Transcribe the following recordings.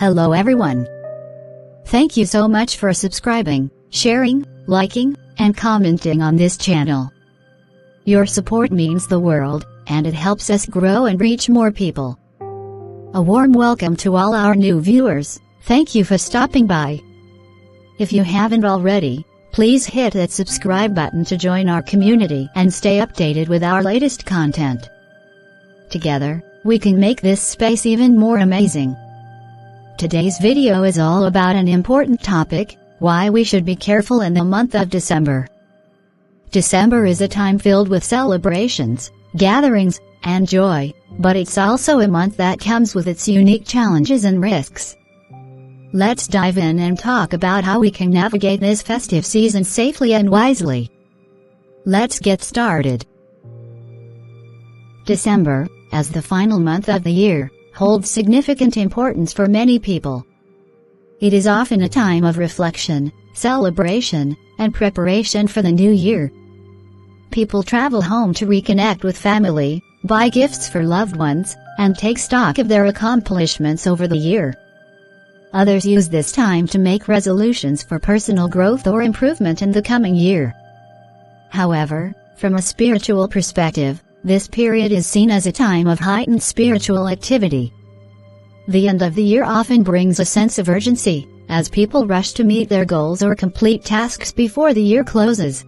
Hello everyone. Thank you so much for subscribing, sharing, liking, and commenting on this channel. Your support means the world, and it helps us grow and reach more people. A warm welcome to all our new viewers. Thank you for stopping by. If you haven't already, please hit that subscribe button to join our community and stay updated with our latest content. Together, we can make this space even more amazing. Today's video is all about an important topic: why we should be careful in the month of December. December is a time filled with celebrations, gatherings, and joy, but it's also a month that comes with its unique challenges and risks. Let's dive in and talk about how we can navigate this festive season safely and wisely. Let's get started. December, as the final month of the year, holds significant importance for many people. It is often a time of reflection, celebration, and preparation for the new year. People travel home to reconnect with family, buy gifts for loved ones, and take stock of their accomplishments over the year. Others use this time to make resolutions for personal growth or improvement in the coming year. However, from a spiritual perspective, this period is seen as a time of heightened spiritual activity. The end of the year often brings a sense of urgency, as people rush to meet their goals or complete tasks before the year closes.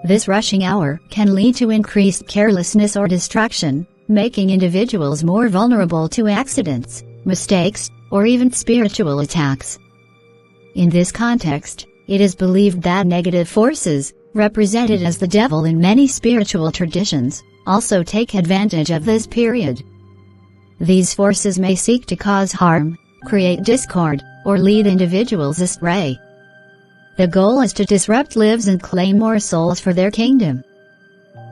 This rushing hour can lead to increased carelessness or distraction, making individuals more vulnerable to accidents, mistakes, or even spiritual attacks. In this context, it is believed that negative forces, represented as the devil in many spiritual traditions, also take advantage of this period. These forces may seek to cause harm, create discord, or lead individuals astray. The goal is to disrupt lives and claim more souls for their kingdom.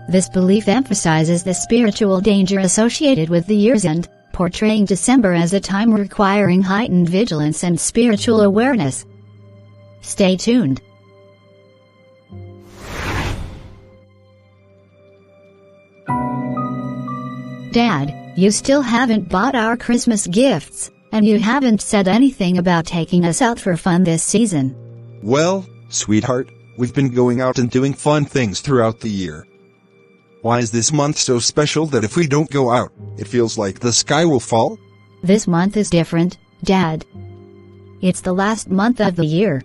This belief emphasizes the spiritual danger associated with the year's end, portraying December as a time requiring heightened vigilance and spiritual awareness. Stay tuned. Dad, you still haven't bought our Christmas gifts, and you haven't said anything about taking us out for fun this season. Well, sweetheart, we've been going out and doing fun things throughout the year. Why is this month so special that if we don't go out, it feels like the sky will fall? This month is different, Dad. It's the last month of the year.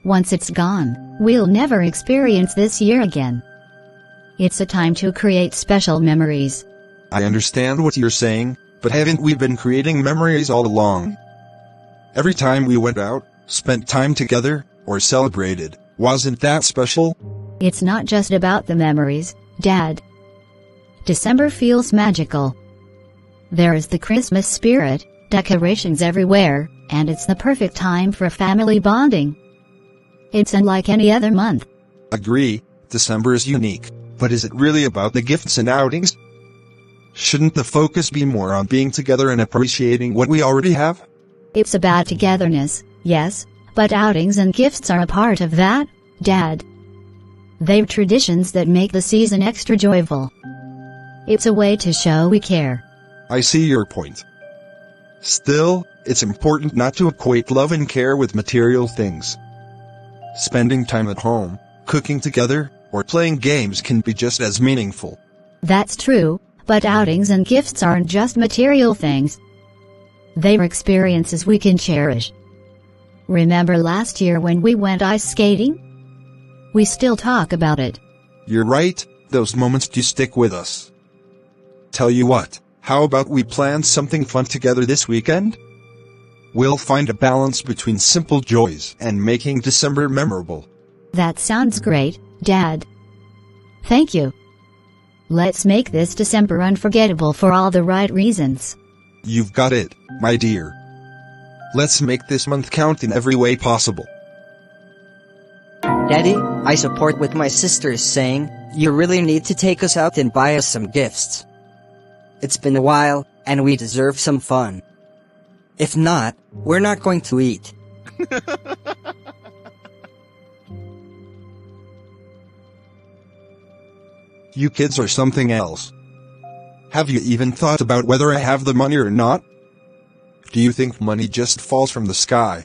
Once it's gone, we'll never experience this year again. It's a time to create special memories. I understand what you're saying, but haven't we been creating memories all along? Every time we went out, spent time together, or celebrated, wasn't that special? It's not just about the memories, Dad. December feels magical. There is the Christmas spirit, decorations everywhere, and it's the perfect time for family bonding. It's unlike any other month. Agree, December is unique, but is it really about the gifts and outings? Shouldn't the focus be more on being together and appreciating what we already have? It's about togetherness, yes, but outings and gifts are a part of that, Dad. They're traditions that make the season extra joyful. It's a way to show we care. I see your point. Still, it's important not to equate love and care with material things. Spending time at home, cooking together, or playing games can be just as meaningful. That's true, but outings and gifts aren't just material things. They're experiences we can cherish. Remember last year when we went ice skating? We still talk about it. You're right, those moments do stick with us. Tell you what, how about we plan something fun together this weekend? We'll find a balance between simple joys and making December memorable. That sounds great, Dad. Thank you. Let's make this December unforgettable for all the right reasons. You've got it, my dear. Let's make this month count in every way possible. Daddy, I support what my sister is saying. You really need to take us out and buy us some gifts. It's been a while, and we deserve some fun. If not, we're not going to eat. You kids are something else. Have you even thought about whether I have the money or not? Do you think money just falls from the sky?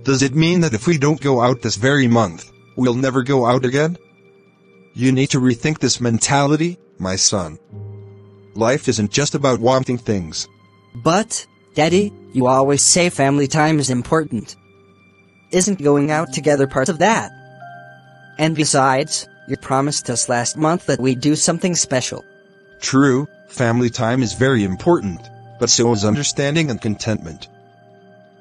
Does it mean that if we don't go out this very month, we'll never go out again? You need to rethink this mentality, my son. Life isn't just about wanting things. But, Daddy, you always say family time is important. Isn't going out together part of that? And besides, you promised us last month that we'd do something special. True, family time is very important, but so is understanding and contentment.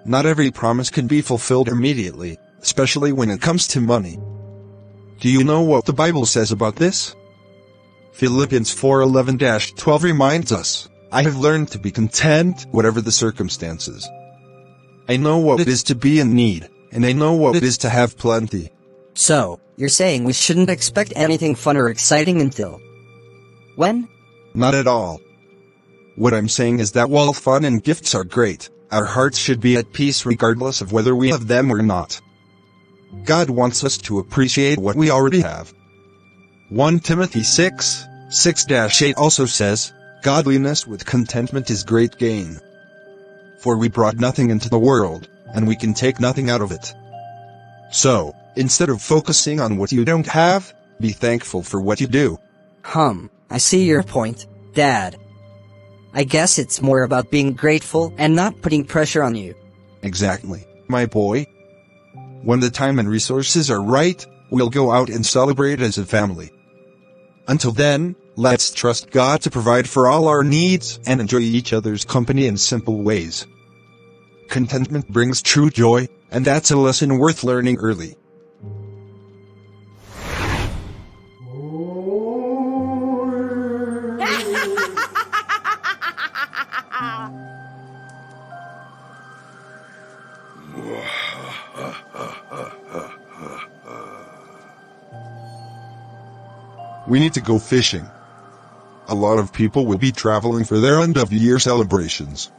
Not every promise can be fulfilled immediately, especially when it comes to money. Do you know what the Bible says about this? Philippians 4:11-12 reminds us, I have learned to be content whatever the circumstances. I know what it is to be in need, and I know what it is to have plenty. So, you're saying we shouldn't expect anything fun or exciting until when? Not at all. What I'm saying is that while fun and gifts are great, our hearts should be at peace regardless of whether we have them or not. God wants us to appreciate what we already have. 1 Timothy 6:6-8 also says, Godliness with contentment is great gain. For we brought nothing into the world, and we can take nothing out of it. So, instead of focusing on what you don't have, be thankful for what you do. I see your point, Dad. I guess it's more about being grateful and not putting pressure on you. Exactly, my boy. When the time and resources are right, we'll go out and celebrate as a family. Until then, let's trust God to provide for all our needs and enjoy each other's company in simple ways. Contentment brings true joy, and that's a lesson worth learning early. We need to go fishing. A lot of people will be traveling for their end-of-year celebrations.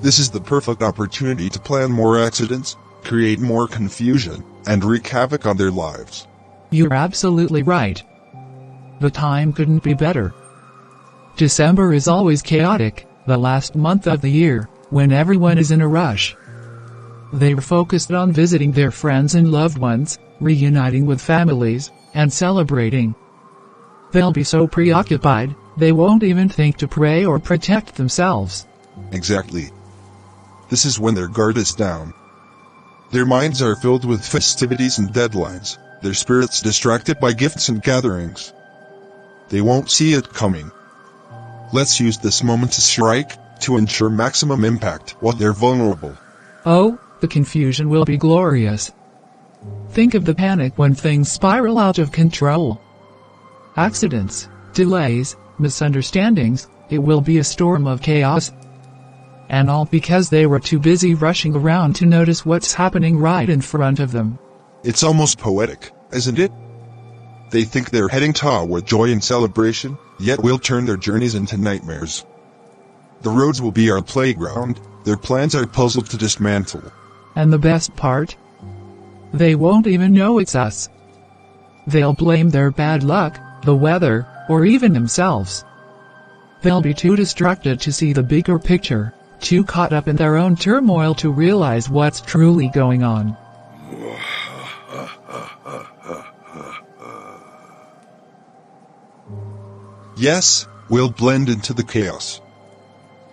This is the perfect opportunity to plan more accidents, create more confusion, and wreak havoc on their lives. You're absolutely right. The time couldn't be better. December is always chaotic, the last month of the year, when everyone is in a rush. They're focused on visiting their friends and loved ones, reuniting with families, and celebrating. They'll be so preoccupied, they won't even think to pray or protect themselves. Exactly. This is when their guard is down. Their minds are filled with festivities and deadlines, their spirits distracted by gifts and gatherings. They won't see it coming. Let's use this moment to strike, to ensure maximum impact while they're vulnerable. Oh, the confusion will be glorious. Think of the panic when things spiral out of control. Accidents, delays, misunderstandings, it will be a storm of chaos. And all because they were too busy rushing around to notice what's happening right in front of them. It's almost poetic, isn't it? They think they're heading toward joy and celebration, yet will turn their journeys into nightmares. The roads will be our playground, their plans are puzzled to dismantle. And the best part? They won't even know it's us. They'll blame their bad luck, the weather, or even themselves. They'll be too distracted to see the bigger picture, too caught up in their own turmoil to realize what's truly going on. Yes, we'll blend into the chaos.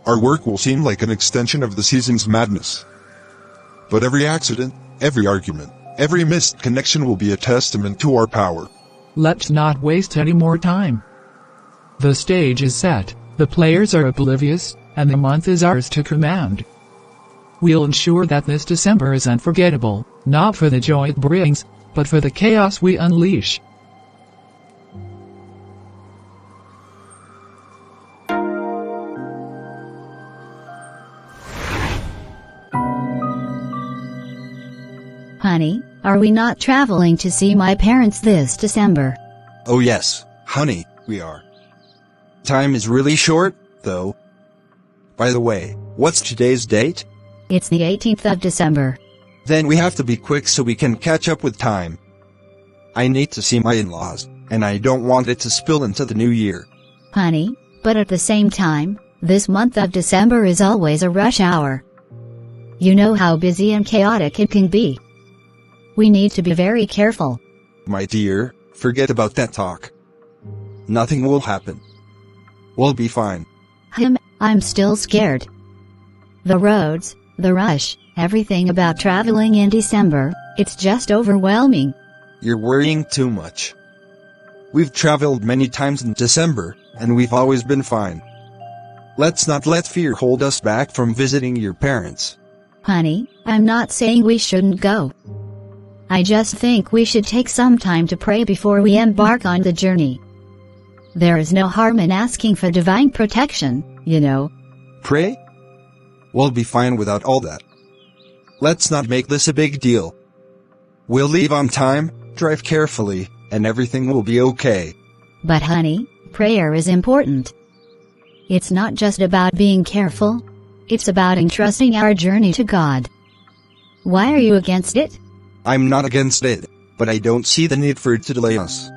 Our work will seem like an extension of the season's madness. But every accident, every argument, every missed connection will be a testament to our power. Let's not waste any more time. The stage is set, the players are oblivious, and the month is ours to command. We'll ensure that this December is unforgettable, not for the joy it brings, but for the chaos we unleash. Honey, are we not traveling to see my parents this December? Oh yes, honey, we are. Time is really short, though. By the way, what's today's date? It's the 18th of December. Then we have to be quick so we can catch up with time. I need to see my in-laws, and I don't want it to spill into the new year. Honey, but at the same time, This month of December is always a rush hour. You know how busy and chaotic it can be. We need to be very careful. My dear, forget about that talk. Nothing will happen. We'll be fine. I'm still scared. The roads, the rush, everything about traveling in December, it's just overwhelming. You're worrying too much. We've traveled many times in December, and we've always been fine. Let's not let fear hold us back from visiting your parents. Honey, I'm not saying we shouldn't go. I just think we should take some time to pray before we embark on the journey. There is no harm in asking for divine protection, you know. Pray? We'll be fine without all that. Let's not make this a big deal. We'll leave on time, drive carefully, and everything will be okay. But honey, prayer is important. It's not just about being careful. It's about entrusting our journey to God. Why are you against it? I'm not against it, but I don't see the need for it to delay us.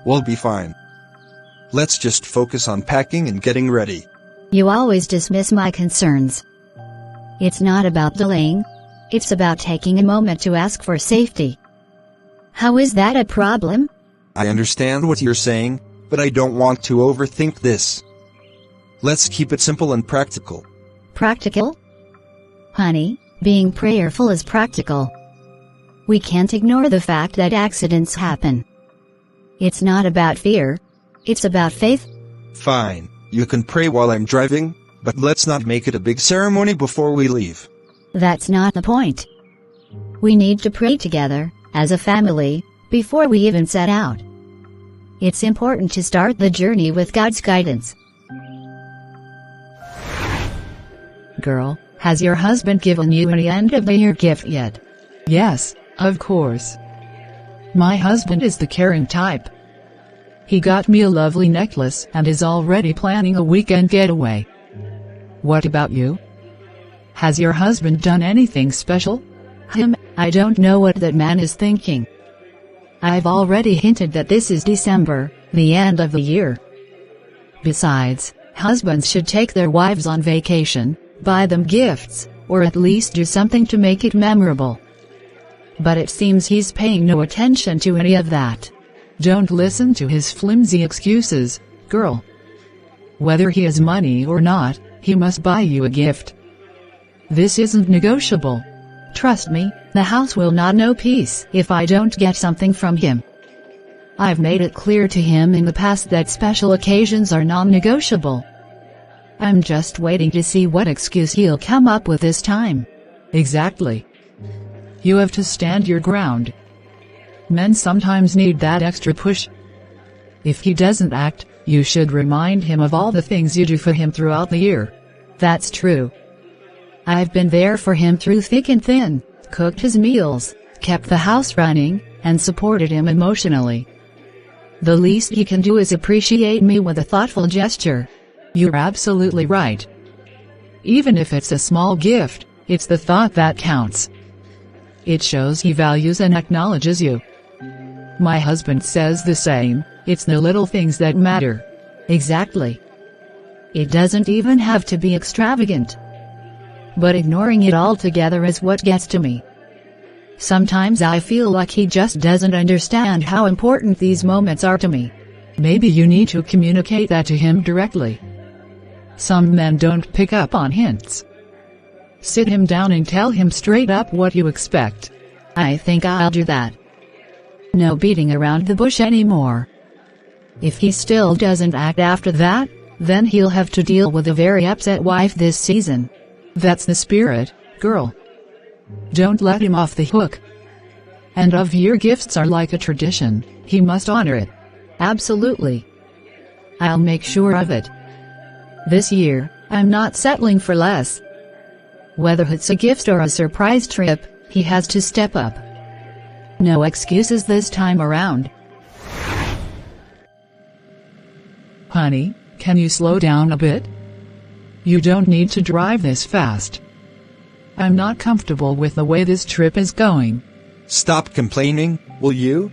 We'll be fine. Let's just focus on packing and getting ready. You always dismiss my concerns. It's not about delaying. It's about taking a moment to ask for safety. How is that a problem? I understand what you're saying, but I don't want to overthink this. Let's keep it simple and practical. Practical? Honey, being prayerful is practical. We can't ignore the fact that accidents happen. It's not about fear. It's about faith. Fine, you can pray while I'm driving, but let's not make it a big ceremony before we leave. That's not the point. We need to pray together, as a family, before we even set out. It's important to start the journey with God's guidance. Girl, has your husband given you any end-of-the-year gift yet? Yes, of course. My husband is the caring type. He got me a lovely necklace and is already planning a weekend getaway. What about you? Has your husband done anything special? I don't know what that man is thinking. I've already hinted that this is December, the end of the year. Besides, husbands should take their wives on vacation, buy them gifts, or at least do something to make it memorable. But it seems he's paying no attention to any of that. Don't listen to his flimsy excuses, girl. Whether he has money or not, he must buy you a gift. This isn't negotiable. Trust me, the house will not know peace if I don't get something from him. I've made it clear to him in the past that special occasions are non-negotiable. I'm just waiting to see what excuse he'll come up with this time. Exactly. You have to stand your ground. Men sometimes need that extra push. If he doesn't act, you should remind him of all the things you do for him throughout the year. That's true. I've been there for him through thick and thin, cooked his meals, kept the house running, and supported him emotionally. The least he can do is appreciate me with a thoughtful gesture. You're absolutely right. Even if it's a small gift, it's the thought that counts. It shows he values and acknowledges you. My husband says the same, it's the little things that matter. Exactly. It doesn't even have to be extravagant. But ignoring it altogether is what gets to me. Sometimes I feel like he just doesn't understand how important these moments are to me. Maybe you need to communicate that to him directly. Some men don't pick up on hints. Sit him down and tell him straight up what you expect. I think I'll do that. No beating around the bush anymore. If he still doesn't act after that, then he'll have to deal with a very upset wife this season. That's the spirit, girl. Don't let him off the hook. End-of-year gifts are like a tradition, he must honor it. Absolutely. I'll make sure of it. This year, I'm not settling for less. Whether it's a gift or a surprise trip, he has to step up. No excuses this time around. Honey, can you slow down a bit? You don't need to drive this fast. I'm not comfortable with the way this trip is going. Stop complaining, will you?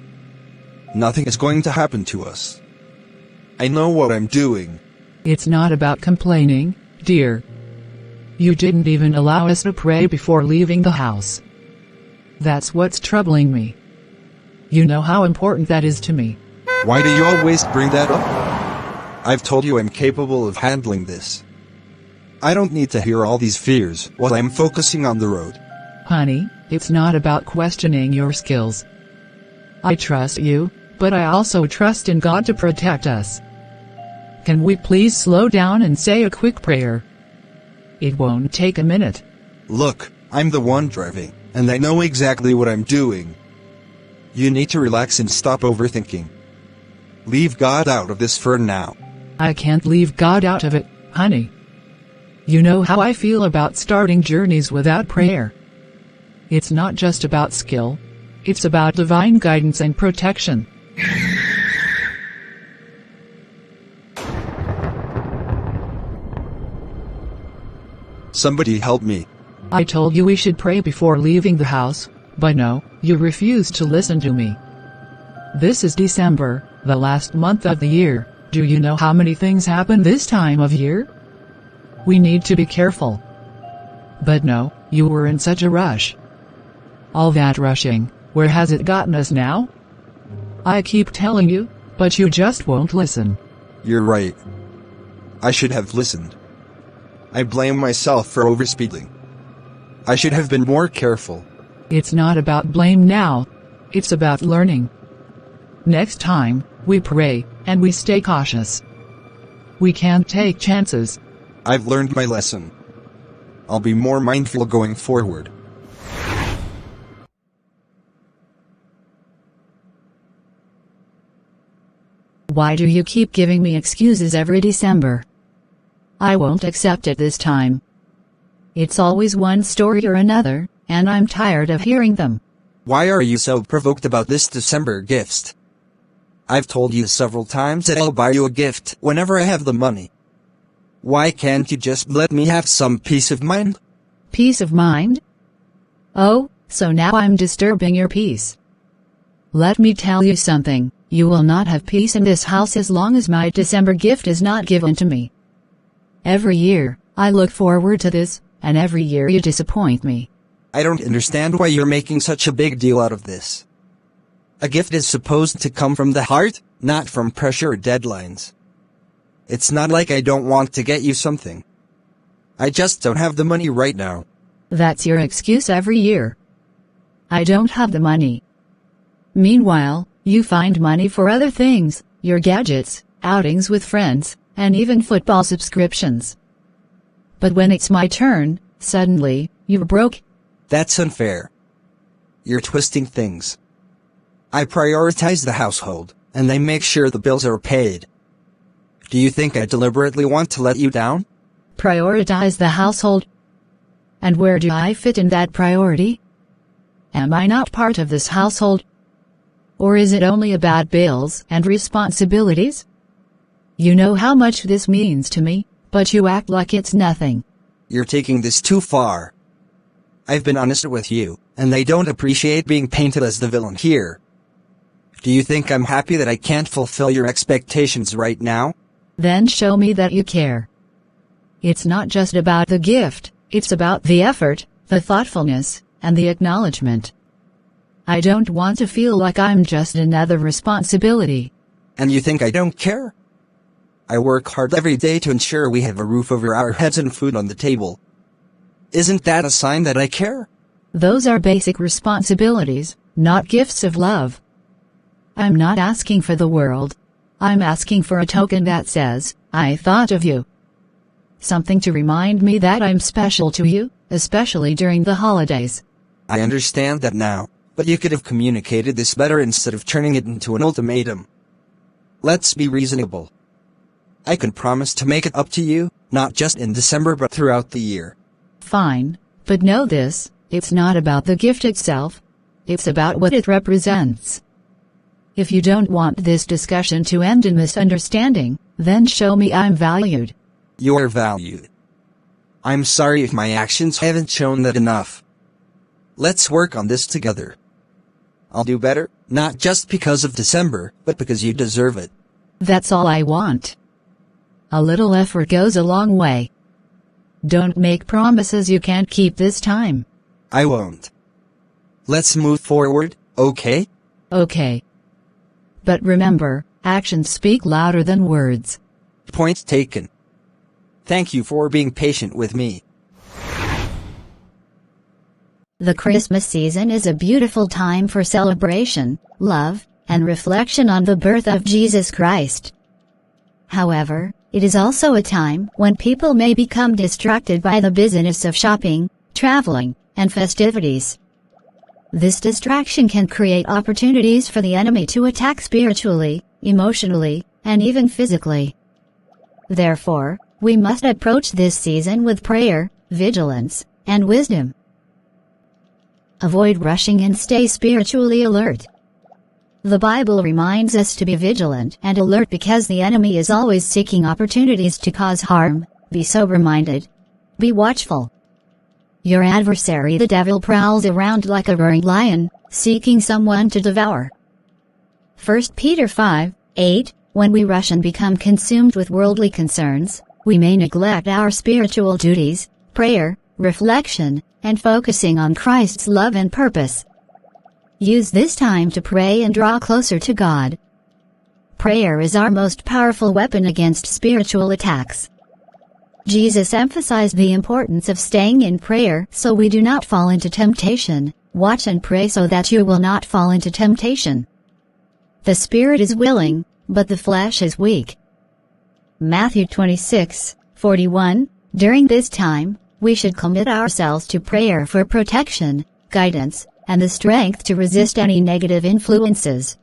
Nothing is going to happen to us. I know what I'm doing. It's not about complaining, dear. You didn't even allow us to pray before leaving the house. That's what's troubling me. You know how important that is to me. Why do you always bring that up? I've told you I'm capable of handling this. I don't need to hear all these fears while I'm focusing on the road. Honey, it's not about questioning your skills. I trust you, but I also trust in God to protect us. Can we please slow down and say a quick prayer? It won't take a minute. Look, I'm the one driving, and I know exactly what I'm doing. You need to relax and stop overthinking. Leave God out of this for now. I can't leave God out of it, honey. You know how I feel about starting journeys without prayer. It's not just about skill. It's about divine guidance and protection. Somebody help me. I told you we should pray before leaving the house, but no, you refused to listen to me. This is December, the last month of the year. Do you know how many things happen this time of year? We need to be careful. But no, you were in such a rush. All that rushing, where has it gotten us now? I keep telling you, but you just won't listen. You're right. I should have listened. I blame myself for overspeeding. I should have been more careful. It's not about blame now. It's about learning. Next time, we pray, and we stay cautious. We can't take chances. I've learned my lesson. I'll be more mindful going forward. Why do you keep giving me excuses every December? I won't accept it this time. It's always one story or another, and I'm tired of hearing them. Why are you so provoked about this December gift? I've told you several times that I'll buy you a gift whenever I have the money. Why can't you just let me have some peace of mind? Peace of mind? Oh, so now I'm disturbing your peace. Let me tell you something, you will not have peace in this house as long as my December gift is not given to me. Every year, I look forward to this, and every year you disappoint me. I don't understand why you're making such a big deal out of this. A gift is supposed to come from the heart, not from pressure or deadlines. It's not like I don't want to get you something. I just don't have the money right now. That's your excuse every year. I don't have the money. Meanwhile, you find money for other things, your gadgets, outings with friends, and even football subscriptions. But when it's my turn, suddenly, you're broke. That's unfair. You're twisting things. I prioritize the household, and I make sure the bills are paid. Do you think I deliberately want to let you down? Prioritize the household? And where do I fit in that priority? Am I not part of this household? Or is it only about bills and responsibilities? You know how much this means to me, but you act like it's nothing. You're taking this too far. I've been honest with you, and I don't appreciate being painted as the villain here. Do you think I'm happy that I can't fulfill your expectations right now? Then show me that you care. It's not just about the gift, it's about the effort, the thoughtfulness, and the acknowledgement. I don't want to feel like I'm just another responsibility. And you think I don't care? I work hard every day to ensure we have a roof over our heads and food on the table. Isn't that a sign that I care? Those are basic responsibilities, not gifts of love. I'm not asking for the world. I'm asking for a token that says, I thought of you. Something to remind me that I'm special to you, especially during the holidays. I understand that now, but you could have communicated this better instead of turning it into an ultimatum. Let's be reasonable. I can promise to make it up to you, not just in December but throughout the year. Fine, but know this, it's not about the gift itself. It's about what it represents. If you don't want this discussion to end in misunderstanding, then show me I'm valued. You are valued. I'm sorry if my actions haven't shown that enough. Let's work on this together. I'll do better, not just because of December, but because you deserve it. That's all I want. A little effort goes a long way. Don't make promises you can't keep this time. I won't. Let's move forward, okay? Okay. But remember, actions speak louder than words. Point taken. Thank you for being patient with me. The Christmas season is a beautiful time for celebration, love, and reflection on the birth of Jesus Christ. However, it is also a time when people may become distracted by the busyness of shopping, traveling, and festivities. This distraction can create opportunities for the enemy to attack spiritually, emotionally, and even physically. Therefore, we must approach this season with prayer, vigilance, and wisdom. Avoid rushing and stay spiritually alert. The Bible reminds us to be vigilant and alert because the enemy is always seeking opportunities to cause harm. Be sober-minded. Be watchful. Your adversary the devil prowls around like a roaring lion, seeking someone to devour. 1 Peter 5:8. When we rush and become consumed with worldly concerns, we may neglect our spiritual duties, prayer, reflection, and focusing on Christ's love and purpose. Use this time to pray and draw closer to God. Prayer is our most powerful weapon against spiritual attacks. Jesus emphasized the importance of staying in prayer so we do not fall into temptation. Watch and pray so that you will not fall into temptation. The spirit is willing, but the flesh is weak. Matthew 26:41. During this time, we should commit ourselves to prayer for protection, guidance, and the strength to resist any negative influences.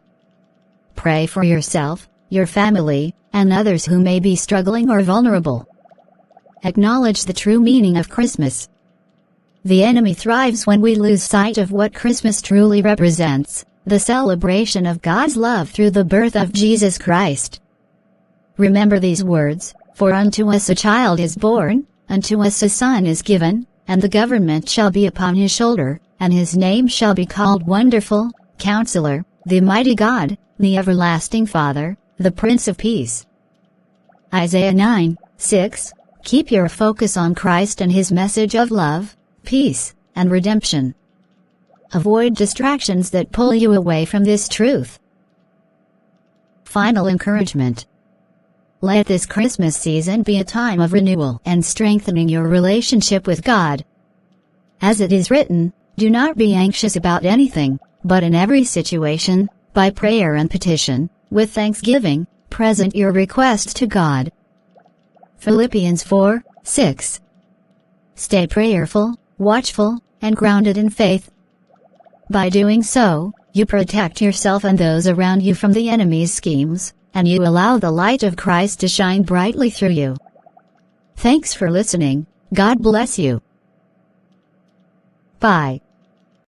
Pray for yourself, your family, and others who may be struggling or vulnerable. Acknowledge the true meaning of Christmas. The enemy thrives when we lose sight of what Christmas truly represents, the celebration of God's love through the birth of Jesus Christ. Remember these words, "For unto us a child is born, unto us a son is given, and the government shall be upon his shoulder, and his name shall be called Wonderful, Counselor, the Mighty God, the Everlasting Father, the Prince of Peace." Isaiah 9:6. Keep your focus on Christ and his message of love, peace, and redemption. Avoid distractions that pull you away from this truth. Final encouragement. Let this Christmas season be a time of renewal and strengthening your relationship with God. As it is written, do not be anxious about anything, but in every situation, by prayer and petition, with thanksgiving, present your requests to God. Philippians 4:6. Stay prayerful, watchful, and grounded in faith. By doing so, you protect yourself and those around you from the enemy's schemes, and you allow the light of Christ to shine brightly through you. Thanks for listening. God bless you. Bye.